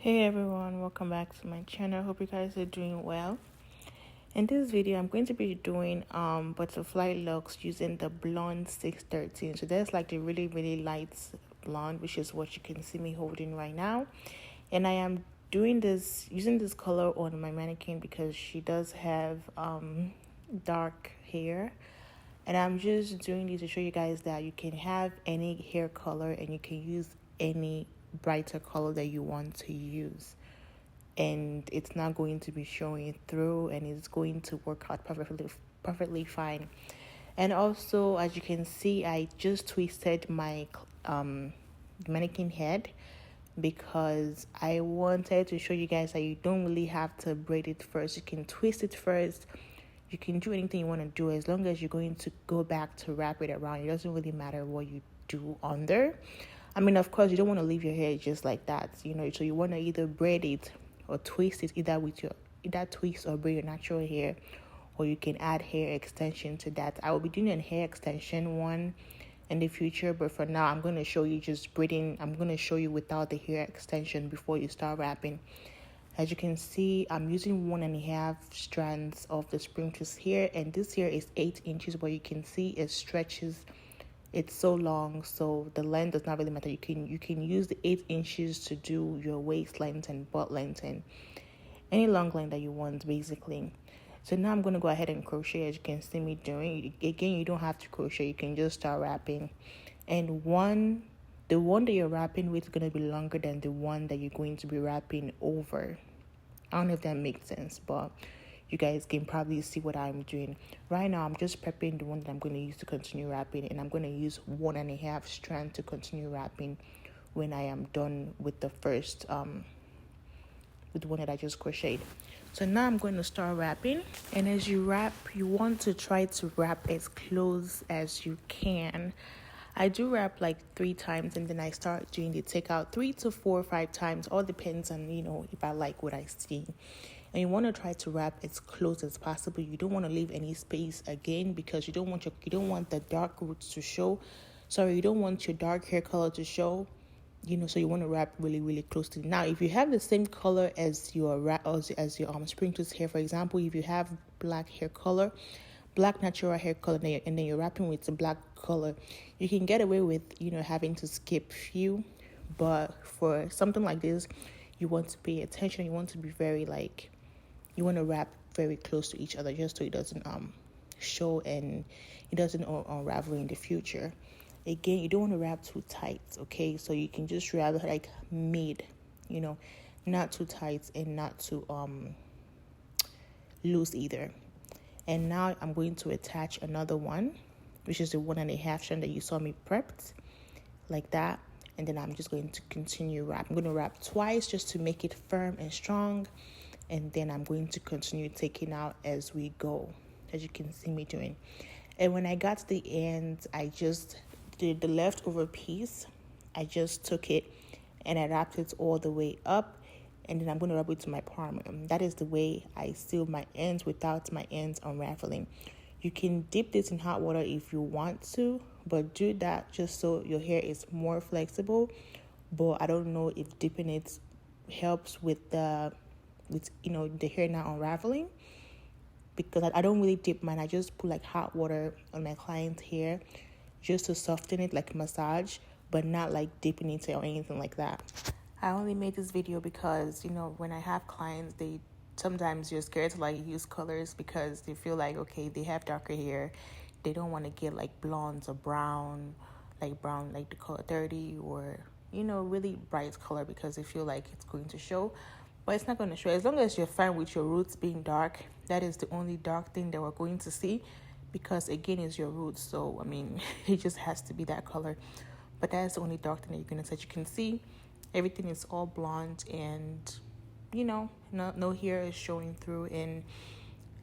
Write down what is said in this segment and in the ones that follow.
Hey everyone, welcome back to my channel. Hope you guys are doing well. In this video I'm going to be doing butterfly locks using the blonde 613. So that's like the really light blonde, which is what you can see me holding right now. And I am doing this using this color on my mannequin because she does have dark hair. And I'm just doing this to show you guys that you can have any hair color and you can use any brighter color that you want to use, and it's not going to be showing through, and it's going to work out perfectly fine. And also, as you can see, I just twisted my mannequin head because I wanted to show you guys that you don't really have to braid it first. You can twist it first. You can do anything you want to do as long as you're going to go back to wrap it around. It doesn't really matter what you do under. I mean, of course, you don't want to leave your hair just like that, so you want to either braid it or twist it, either twist or braid your natural hair, or you can add hair extension to that. I will be doing a hair extension one in the future, but for now, I'm going to show you just braiding. I'm going to show you without the hair extension before you start wrapping. As you can see, I'm using 1.5 strands of the spring twist hair, and this hair is 8 inches, but you can see it stretches. It's so long, so the length does not really matter. You can use the 8 inches to do your waist length and butt length and any long length that you want, basically. So now I'm going to go ahead and crochet, as you can see me doing. Again, you don't have to crochet. You can just start wrapping. And the one that you're wrapping with is going to be longer than the one that you're going to be wrapping over. I don't know if that makes sense, but you guys can probably see what I'm doing. Right now, I'm just prepping the one that I'm going to use to continue wrapping, and I'm going to use 1.5 strand to continue wrapping when I am done with the first, with the one that I just crocheted. So now I'm going to start wrapping, and as you wrap, you want to try to wrap as close as you can. I do wrap like 3 times, and then I start doing the takeout 3 to 4 or 5 times. All depends on, if I like what I see. And you want to try to wrap as close as possible. You don't want to leave any space again, because you don't want the dark roots to show. Sorry, you don't want your dark hair color to show. So you want to wrap really closely. Now, if you have the same color as your spring twist hair, for example, if you have black natural hair color, and then you're wrapping with the black color, you can get away with having to skip few. But for something like this, you want to pay attention. You want to be you want to wrap very close to each other, just so it doesn't show and it doesn't unravel in the future. Again, you don't want to wrap too tight, okay? So you can just wrap it like mid, not too tight and not too loose either. And now I'm going to attach another one, which is the 1.5 strand that you saw me prepped, like that. And then I'm just going to continue wrap. I'm going to wrap twice just to make it firm and strong. And then I'm going to continue taking out as we go, as you can see me doing. And when I got to the end, I just did the leftover piece. I just took it and I wrapped it all the way up. And then I'm going to wrap it to my palm. That is the way I seal my ends without my ends unraveling. You can dip this in hot water if you want to, but do that just so your hair is more flexible. But I don't know if dipping it helps with the hair not unraveling, because I don't really dip mine. I just put like hot water on my client's hair just to soften it, like massage, but not like dipping it or anything like that. I only made this video because when I have clients, they sometimes you're scared to like use colors because they feel like, okay, they have darker hair, they don't want to get like blondes or brown like the color 30, or really bright color, because they feel like it's going to show. But it's not going to show. As long as you're fine with your roots being dark, that is the only dark thing that we're going to see, because again, it's your roots. So I mean, it just has to be that color. But that's the only dark thing that you're going to see. As you can see, everything is all blonde, and no hair is showing through. And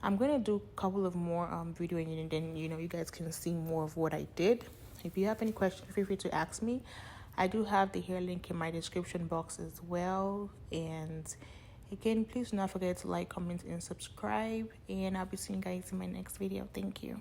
I'm going to do a couple of more video, and then you guys can see more of what I did. If you have any questions, feel free to ask me. I do have the hair link in my description box as well. And again, please do not forget to like, comment, and subscribe. And I'll be seeing you guys in my next video. Thank you.